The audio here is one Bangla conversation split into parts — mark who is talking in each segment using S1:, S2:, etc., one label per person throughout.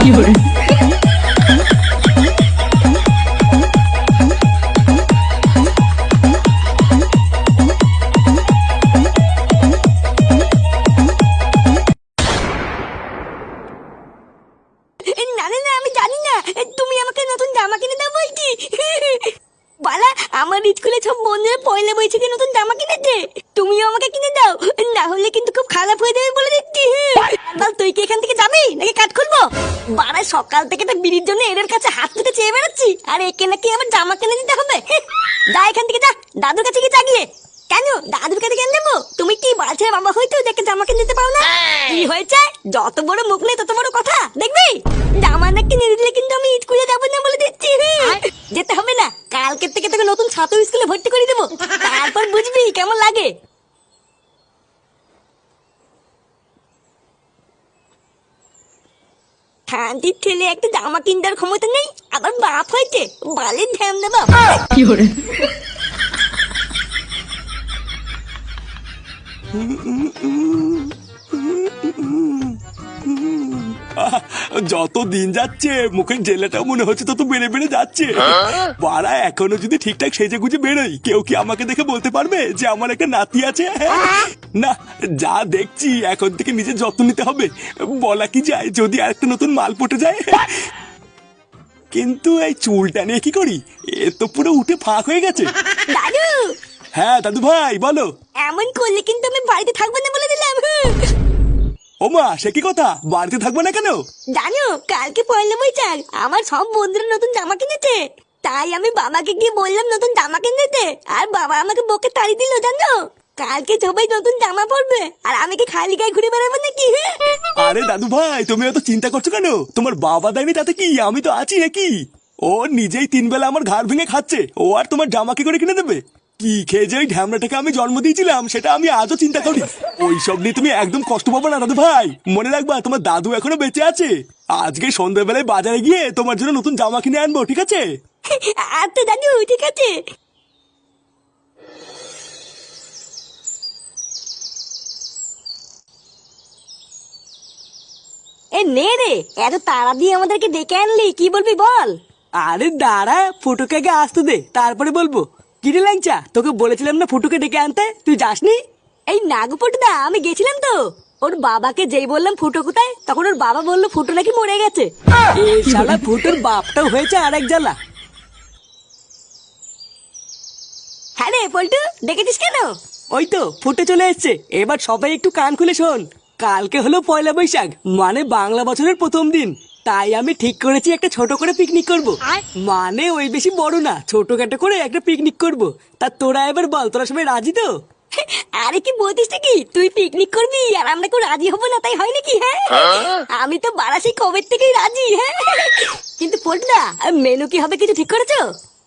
S1: না না না, আমি জানি না। তুমি আমাকে নতুন জামা কিনে দাও বলছি। বালা, আমার স্কুলে সব বন্ধুরা পয়লা বৈশাখে নতুন জামা কিনেছে, তুমিও আমাকে কিনে দাও, না হলে কিন্তু খুব খারাপ হয়ে যাবে বলে দিচ্ছি। বল, তুই কি এখান থেকে যাবি নাকি কাজ খুলবো? বাড়া, সকাল থেকে তো বিড়ির জন্য এদের কাছে হাত পেতে চেয়ে বেড়াচ্ছি, আর একে নাকি আমার জামা কিনে দিতে হবে। যা এখান থেকে, যা দাদুর কাছে গিয়ে চাগিয়ে। কেন দাদুর কাছে কেন দেবো? তুমি কি বাচ্চার বাবা হয়তো দেখে জামা কিনে দিতে পারো না? কি হয়েছে? যত বড় মুখ নেই তত বড় কথা, দেখবি? জামা না কিনে দিলে কিন্তু আমি স্কুলে যাবো না বলে দিচ্ছি। যেতে হবে না, কালকে থেকে তোকে নতুন ছাত্র স্কুলে ভর্তি করে দেবো, তারপর বুঝবি কেমন লাগে। শান্তির ছেলে একটা জামা কিনবার ক্ষমতা নেই, আবার বাপ হয়েছে বালের ধ্যান দেবা।
S2: যত দিন যাচ্ছে মুখের জেলাটা মনে হচ্ছে তত বেড়ে বেড়ে যাচ্ছে। বাড়া, এখনো যদি ঠিকঠাক সেজে গুজে বেরোই, কেউ কি আমাকে দেখে বলতে পারবে যে আমার একটা নাতি আছে? না, যা দেখছি এখন থেকে নিজের যত্ন নিতে হবে। বলা কি যায়, যদি আরেকটা নতুন মাল পটে যায়। কিন্তু এই চুলটা নিয়ে কি করি? এ তো পুরো উঠে ফাঁক হয়ে গেছে।
S1: দাদু!
S2: হ্যাঁ দাদু ভাই, বলো।
S1: এমন করলে কিন্তু আমি বাড়িতে থাকবো না বলে দিলাম।
S2: ওমা, সে কি কথা? বাড়িতে থাকবো না কেন?
S1: জানো, কালকে পয়লা বৈশাখ, আমার সব বন্ধুরা নতুন জামা কিনেছে, তাই আমি বাবাকে গিয়ে বললাম নতুন জামা কিনে দিতে, আর বাবা আমাকে বকে তাড়ি দিল। জানো, কালকে সবাই নতুন জামা পরবে, আর আমি কি খালি গায়ে ঘুরে বেড়াবো নাকি?
S2: আরে দাদু ভাই, তুমি অত চিন্তা করছো কেন? তোমার বাবা দেয়নি তাতে কি, আমি তো আছি নাকি? ও নিজেই 3 বেলা আমার ঘাড় ভেঙে খাচ্ছে, ও আর তোমার জামা কি করে কিনে দেবে? কি খেয়ে যে ওই ঢ্যামড়াটাকে আমি জন্ম দিয়েছিলাম সেটা আমি আজও চিন্তা করি। ওইসব নিয়ে তুমি একদম কষ্ট পাবো না দাদু ভাই। মনে রাখবা, তোমার দাদু এখনো বেঁচে আছে। আজকে সন্ধ্যাবেলায় বাজারে গিয়ে তোমার জন্য নতুন জামা কিনে আনবো, ঠিক আছে?
S1: আচ্ছা দাদু, ঠিক আছে। এ নে রে, এত তাড়া দিয়ে আমাদেরকে ডেকে আনলি, কি বলবি বল?
S3: আরে দাঁড়া, ফুটুকে আগে আসতে দে, তারপরে বলবো। কিরে ল্যাংচা, তোকে বলেছিলাম না ফুটুকে ডেকে আনতে, তুই যাসনি?
S1: এই নাগপটুদা, আমি গেছিলাম তো। ওর বাবাকে যেই বললাম ফুটো কোথায়, তখন ওর বাবা বললো ফুটো নাকি মরে গেছে।
S3: এই শালা ফুটোর বাপটাও হয়েছে আরেক জ্বালা।
S1: হ্যাঁ রে পল্টু, ডেকেছিস কেন?
S3: ওই তো ফুটে চলে এসছে, এবার সবাই একটু কান খুলে শোন। কালকে হলো পয়লা বৈশাখ, মানে বাংলা বছরের প্রথম দিন। তাই আমি ঠিক করেছি একটা ছোট করে পিকনিক করব। মানে ওই বেশি বড় না, ছোটখাটো করে একটা পিকনিক করব। তা তোরা এবার বল, তোরা সবাই রাজি তো?
S1: আরে কি বলতিস নাকি, তুই পিকনিক করবি আর আমরা কেউ রাজি হবো না, তাই হয় নাকি? হ্যাঁ, আমি তো বারাসি কবে থেকেই রাজি। হ্যাঁ, কিন্তু পল্টুদা, মেনু কি হবে কিছু ঠিক করেছো?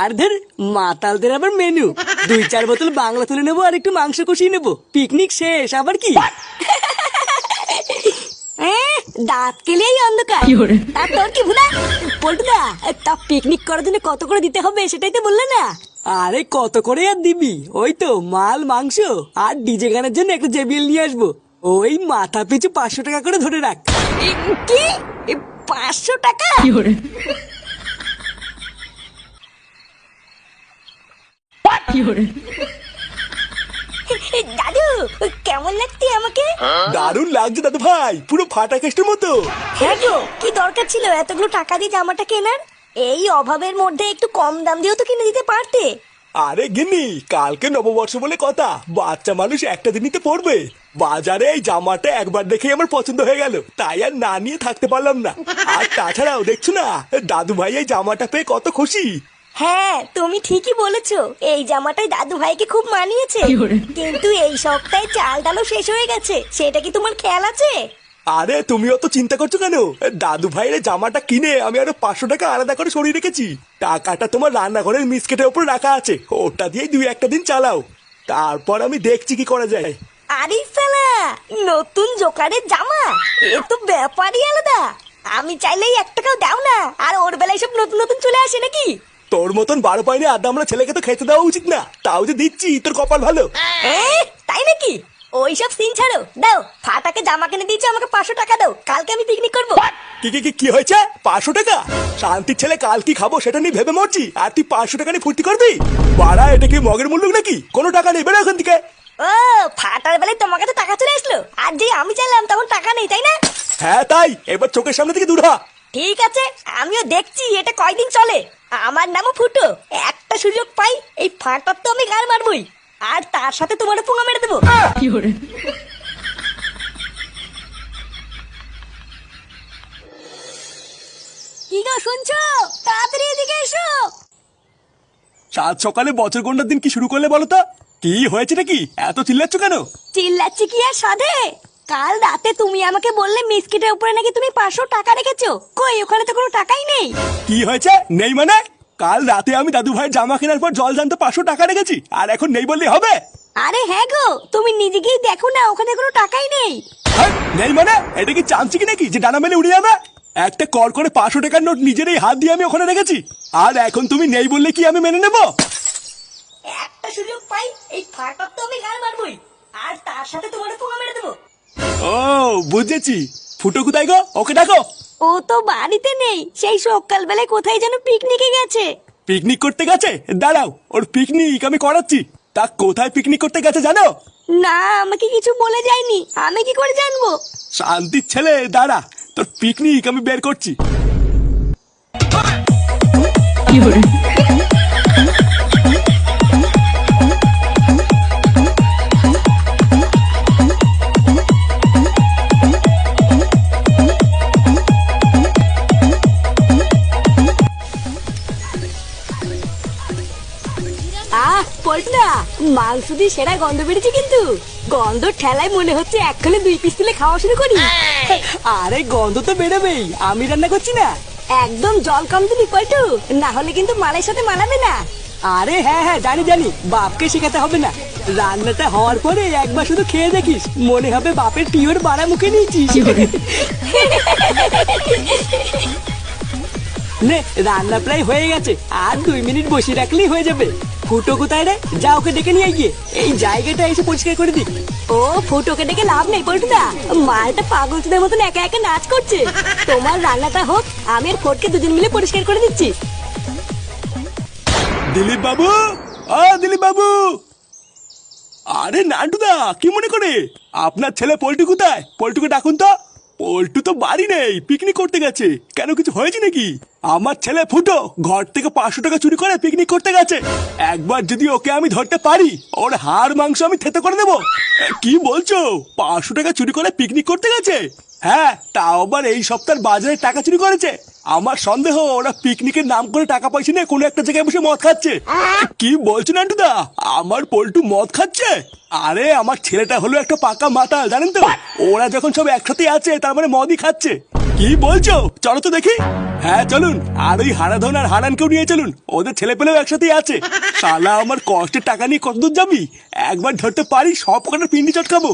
S3: আর ধর, মাতালদের আবার মেনু, 2-4 বোতল বাংলা তুলে নেবো আর একটু মাংস কষিয়ে নেবো, পিকনিক শেষ। আবার কি?
S1: দাঁত কেলেই অন্ধকার। তা তোর কি ভুলা? পল্টুদা, তা পিকনিক করার জন্য কত করে দিতে হবে সেটাই তো বললে না।
S3: আরে কত করে আর দিবি, ওই তো মাল, মাংস আর ডিজে গানের জন্য একটা জেবিএল নিয়ে আসবো। ওই মাথা পিছু 500 টাকা করে ধরে রাখ।
S1: কি? 500 টাকা? দাদু, কেমন লাগছে আমাকে?
S2: দারুণ লাগছে দাদু ভাই, পুরো ফাটা কেস্টের মতো।
S1: হ্যাঁ গো, কি দরকার ছিল এতগুলো টাকা দিয়ে জামাটা কেনার? এই অভাবের মধ্যে একটু কম দাম দিয়েও তো কিনে দিতে পারতে।
S2: আরে গিন্নি, কালকে নববর্ষ বলে কথা, বাচ্চা মানুষ একটা দিনই তো পড়বে। বাজারে এই জামাটা একবার দেখেই আমার পছন্দ হয়ে গেল, তাই আর না নিয়ে থাকতে পারলাম না। আর তাছাড়াও দেখছো না, দাদু ভাই এই জামাটা পেয়ে কত খুশি।
S1: হ্যাঁ, তুমি ঠিকই বলেছো, এই জামাটাই দাদু ভাইকে খুব মানিয়েছে। কিন্তু এই সপ্তাহে চাল ডালও শেষ হয়ে গেছে, সেটা কি তোমার খেয়াল আছে?
S2: আরে তুমি অত চিন্তা করছো কেন? দাদু ভাইয়ের জামাটা কিনে আমি আরো 500 টাকা আলাদা করে সরিয়ে রেখেছি। টাকাটা তোমার রান্নাঘরের মিসকেটের উপর রাখা আছে, ওটা দিয়ে 2-1 দিন চালাও, তারপর আমি দেখছি কি করা যায়।
S1: আরে শালা, নতুন জোকারের জামা, এ তো ব্যাপারই আলাদা। আমি চাইলেই 1 টাকাও দাও না, আর ওর বেলায় সব নতুন নতুন চলে আসে নাকি?
S2: তোর মতন 12 পাইনি আদা আমরা ছেলেকে তো খেতে দেওয়া উচিত না, তাও যে দিচ্ছি, তোর কপাল ভালো।
S1: তাই নাকি? ওইসব সিন ছাড়ো, দাও ফাটাকে জামা কিনে দিয়েছো, আমাকে 500 টাকা দাও, কালকে আমি পিকনিক করবো।
S2: কি হয়েছে? 500 টাকা? শান্তির ছেলে, কাল কি খাবো সেটা নিয়ে ভেবে মরছি, আর তুই 500 টাকা নিয়ে ফুর্তি করবি? বাড়া, এটা কি মগের মুল্লুক নাকি? কোনো টাকা নেই, বেরো এখান থেকে।
S1: ও, ফাটার বেলায় তোমার কাছে টাকা চলে আসলো, আর যে আমি চাইলাম তখন টাকা নেই, তাই না?
S2: হ্যাঁ তাই, এবার চোখের সামনে থেকে দূর হ।
S1: ঠিক আছে, আমিও দেখছি এটা কয়দিন চলে। আমার নামও ফুটো, একটা সুযোগ পাই এই ফাটার তো আমি গাল মারবই, আর তার সাথে তোমার পুঙ্গা মেরে দেবো। কি গো শুনছো? তাড়াতাড়ি এদিকে এসো।
S2: সাত সকালে বছর গন্ডার দিন কি শুরু করলে বলো তো? কি হয়েছে নাকি? এত চিল্লাচ্ছ কেন?
S1: চিল্লাচ্ছি কি আর সাধে? কাল রাতে তুমি আমাকে বললে মিসকিটের উপরে নাকি তুমি 500 টাকা রেখেছো, কই ওখানে তো কোনো টাকাই নেই।
S2: কি হয়েছে? নেই মানে? কাল রাতে আমি দাদু ভাইয়ের জামা কেনার পর জল জানতে 500 টাকা রেখেছি, আর এখন নেই বললে হবে?
S1: আরে হ্যাঁ গো, তুমি নিজে গিয়ে দেখো না, ওখানে কোনো টাকাই নেই।
S2: হ্যাঁ, নেই মানে? এটা কি চামচি কি নাকি যে ডানা মেলে উড়ে যাবে? একটা কর করে 500 টাকার নোট নিজের এই হাত দিয়ে আমি ওখানে রেখেছি, আর এখন তুমি নেই বললে কি আমি মেনে নেবো?
S1: একটা সুযোগ পাই এই ফাটার তো আমি গাল মারবই, আর তার সাথে তোমার পুঙ্গা মেরে দেবো।
S2: ও বুঝেছি। ফুটো কোথায় গো? ওকে ডাকো।
S1: ও তো বাড়িতে নেই, সেই সকালবেলায় কোথায় যেন পিকনিকে গেছে।
S2: পিকনিক করতে গেছে? দাঁড়াও, ওর পিকনিক আমি করাচ্ছি। তা কোথায় পিকনিক করতে গেছে জানো?
S1: না, আমাকে কিছু বলে যায়নি, আমি কি করে জানবো?
S2: শান্তির ছেলে, দাঁড়া, তোর পিকনিক আমি বের করছি।
S1: পল্টনা, মাংস দিয়ে সেরা গন্ধ বেরিয়েছে কিন্তু। গন্ধ ঠেলায় মনে হচ্ছে এক্ষণে 2 পিস তুলে খাওয়া শুরু করি।
S3: আরে গন্ধ তো বেরোবেই, আমি রান্না করছি না।
S1: একদম জল কম দিবি পল্টু, না হলে কিন্তু মালের সাথে মানাবে না।
S3: আরে হ্যাঁ হ্যাঁ, জানি জানি, বাপকে শেখাতে হবে না। রান্নাটা হওয়ার পরে একবার শুধু খেয়ে দেখিস, মনে হবে বাপের পিওর বাড়া মুখে নিয়েছিস। নে, রান্না প্রায় হয়ে গেছে, আর 2 মিনিট বসিয়ে রাখলেই হয়ে যাবে। ফুটো কোথায় রে? যা ওকে ডেকে নিয়ে গিয়ে এই জায়গাটা এসে পরিষ্কার করে দিক।
S1: ও, ফুটোকে ডেকে লাভ নেই পল্টুদা, মালটা পাগলদের মতন একা একা নাচ করছে। তোমার রান্নাটা হোক, আমি আর ফটকে দুজন মিলে পরিষ্কার করে দিচ্ছি।
S2: দিলীপ বাবু, ও দিলীপ বাবু। আরে নান্টুদা, কি মনে করে? আপনার ছেলে পল্টু কোথায়? পল্টুকে ডাকুন তো। পল্টু তো বাড়ি নেই, পিকনিক করতে গেছে। কেন, কিছু হয়েছে নাকি? আমার ছেলে ফুটো ঘর থেকে 500 টাকা চুরি করে পিকনিক করতে গেছে। একবার যদি ওকে আমি ধরতে পারি, ওর হাড় মাংস আমি থেতে করে দেবো। কি বলছো? 500 টাকা চুরি করে পিকনিক করতে গেছে? হ্যাঁ, তাও আবার এই সপ্তাহের বাজারে টাকা চুরি করেছে। আমার সন্দেহ ওরা পিকনিকের নাম করে টাকা পয়সা নিয়ে কোনো একটা জায়গায় বসে মদ খাচ্ছে। কি বলছো নান্টুদা? আমার পল্টু মদ খাচ্ছে? আরে আমার ছেলেটা হলো একটা পাকা মাতাল, জানেন তো? ওরা যখন সব একসাথে আছে তার মানে মদই খাচ্ছে। কি বলছো? চলো তো দেখি। হ্যাঁ চলুন, আর ওই হারাধন আর হারানকেও নিয়ে চলুন, ওদের ছেলে পেলেও একসাথেই আছে। শালা আমার কষ্টের টাকা নিয়ে কতদূর যাবি? একবার ধরতে পারি সব কটার পিন্ডি চটকাবো।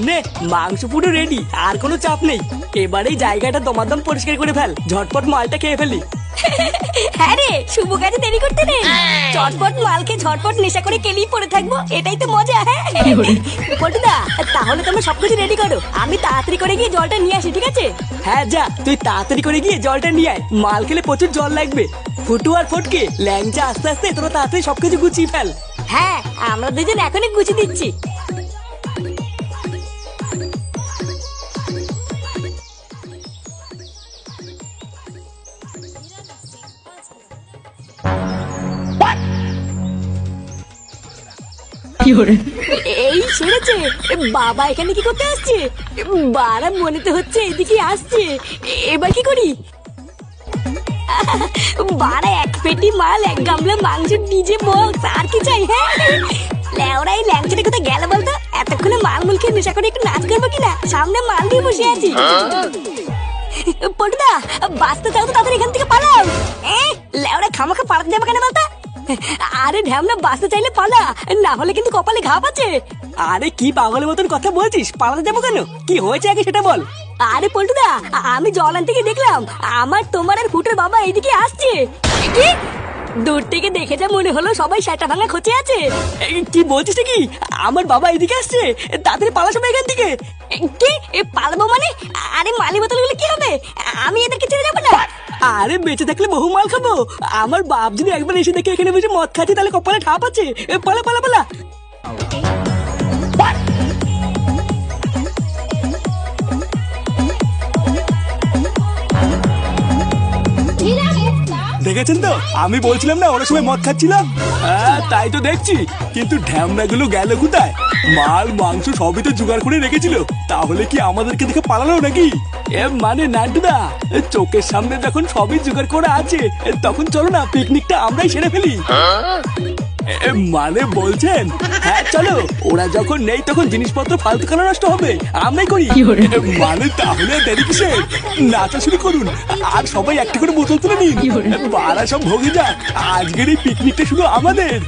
S3: নে, মাংস পুরো রেডি, আর কোনো চাপ নেই। এবারে এই জায়গাটা দমাদম পরিষ্কার করে ফেল, ঝটপট মালটা খেয়ে ফেলি।
S1: হ্যাঁ রে, শুভ কাজে দেরি করতে নেই। চটপট মালকে ঝটপট নেশা করে কেলিয়ে পড়ে থাকবো, এটাই তো মজা। হ্যাঁ পল্টুদা, তাহলে তুমি সবকিছু রেডি করো, আমি তাড়াতাড়ি করে গিয়ে জলটা নিয়ে আসি, ঠিক আছে?
S3: হ্যাঁ যা, তুই তাড়াতাড়ি করে গিয়ে জলটা নিয়ে আয়, মাল খেলে প্রচুর জল লাগবে। ফুটু আর ফটকে ল্যাংচা আস্তে আস্তে তোরা তাড়াতাড়ি সবকিছু গুছিয়ে ফেল।
S1: হ্যাঁ, আমরা দুজন এখনই গুছিয়ে দিচ্ছি। এই সেরেছে, বাবা এখানে কি করতে আসছে? বারা মনে তো হচ্ছে এদিকে আসছে। এবার কি করি? বারা 1 পেটি মাল, 1 গামলা মাংস, ডিজে বক্স, আর কি চাই? হ্যাঁ লেওরা, এই ল্যাংচাটা কোথায় গেল বলতো? এতক্ষণে মাল মুল খেয়ে নেশা করে একটু নাচ করবো কিনা, সামনে মাল দিয়ে বসে আছি। পটুদা, বাঁচতে চাও তো তাদের এখান থেকে পালাও। লেওরা খামাখা পালাতে যাবে কেন বলতো? আরে ঢ্যামনা, বাঁচতে চাইলে পালা, না হলে কিন্তু কপালে ঘা আছে।
S3: আরে কি পাগলের মতন কথা বলছিস? পালাতে যাবো কেন? কি হয়েছে আগে সেটা বল।
S1: আরে পল্টুদা, আমি জল আনতে গিয়ে দেখলাম আমার, তোমার আর ফুটের বাবা এইদিকে আসছে। কি? দূর থেকে দেখে যা মনে হলো সবাই সেটা ভাঙা খোঁচে আছে।
S3: কি বলছিস কি? আমার বাবা এদিকে আসছে, তাড়াতাড়ি পালা সবাই এখান থেকে।
S1: কি পালাবো মানে? আরে মালি বোতলগুলো কি হবে? আমি এদেরকে ছেড়ে যাবো না।
S3: আরে বেঁচে থাকলে বহু মাল খাবো। আমার বাপ যদি একবার এসে দেখে এখানে বসে মদ খাচ্ছি তাহলে কপালে ঠাপ আছে। পালা পালা পালা।
S2: দেখেছেন তো, আমি বলছিলাম না ওরা সবাই মদ খাচ্ছিল। হ্যাঁ তাই তো দেখছি, কিন্তু ঢ্যামনা গুলো গেল কোথায়? মাল মাংস সবই তো জোগাড় করে রেখেছিল, তাহলে কি আমাদেরকে দেখে পালালো নাকি?
S3: মানে নান্টুদা, চোখের সামনে যখন সবই জোগাড় করা আছে তখন চলো না পিকনিকটা আমরাই সেরে ফেলি।
S2: মানে বলছেন?
S3: হ্যাঁ চলো, ওরা যখন নেই তখন জিনিসপত্র ফালতু খানা নষ্ট হবে, আমরাই করি।
S2: মানে তাহলে দেরি কিসের? নাচা শুরু করুন, আর সবাই একটা করে বোতল তুলে নিন। পাড়া সব ভোগে যাক, আজকের এই পিকনিকটা শুধু আমাদের।